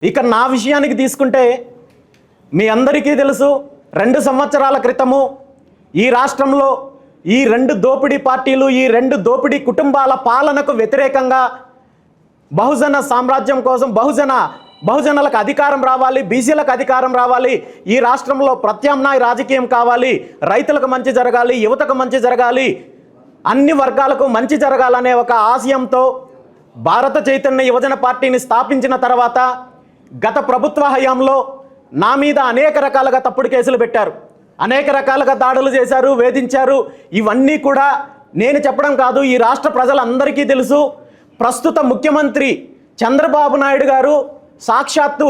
ఇక నా విషయానికి తీసుకుంటే మీ అందరికీ తెలుసు 2 సంవత్సరాల క్రితము ఈ రాష్ట్రంలో ఈ 2 దోపిడీ పార్టీలు, ఈ 2 దోపిడీ కుటుంబాల పాలనకు వ్యతిరేకంగా బహుజన సామ్రాజ్యం కోసం బహుజనులకు అధికారం రావాలి, బీసీలకు అధికారం రావాలి, ఈ రాష్ట్రంలో ప్రత్యామ్నాయ రాజకీయం కావాలి, రైతులకు మంచి జరగాలి, యువతకు మంచి జరగాలి, అన్ని వర్గాలకు మంచి జరగాలనే ఒక ఆశయంతో భారత చైతన్య యువజన పార్టీని స్థాపించిన తర్వాత గత ప్రభుత్వ హయాంలో నా మీద అనేక రకాలుగా తప్పుడు కేసులు పెట్టారు, అనేక రకాలుగా దాడులు చేశారు, వేధించారు. ఇవన్నీ కూడా నేను చెప్పడం కాదు, ఈ రాష్ట్ర ప్రజలందరికీ తెలుసు. ప్రస్తుత ముఖ్యమంత్రి చంద్రబాబు నాయుడు గారు సాక్షాత్తు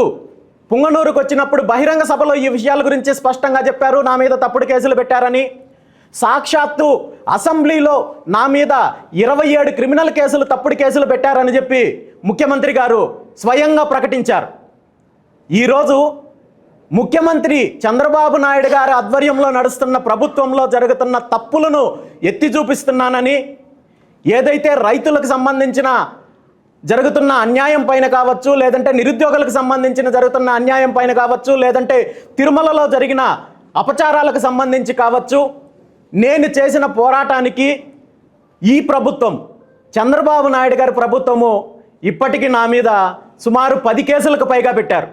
పుంగనూరుకు వచ్చినప్పుడు బహిరంగ సభలో ఈ విషయాల గురించి స్పష్టంగా చెప్పారు. నా మీద తప్పుడు కేసులు పెట్టారని. సాక్షాత్తు అసెంబ్లీలో నా మీద 27 క్రిమినల్ కేసులు, తప్పుడు కేసులు పెట్టారని చెప్పి ముఖ్యమంత్రి గారు స్వయంగా ప్రకటించారు. ఈరోజు ముఖ్యమంత్రి చంద్రబాబు నాయుడు గారి ఆధ్వర్యంలో నడుస్తున్న ప్రభుత్వంలో జరుగుతున్న తప్పులను ఎత్తి చూపిస్తున్నానని, ఏదైతే రైతులకు సంబంధించిన జరుగుతున్న అన్యాయం పైన కావచ్చు, లేదంటే నిరుద్యోగులకు సంబంధించిన జరుగుతున్న అన్యాయం పైన కావచ్చు, లేదంటే తిరుమలలో జరిగిన అపచారాలకు సంబంధించి కావచ్చు, నేను చేసిన పోరాటానికి ఈ ప్రభుత్వం, చంద్రబాబు నాయుడు గారి ప్రభుత్వము ఇప్పటికీ నా మీద సుమారు 10 కేసులకు పైగా పెట్టారు.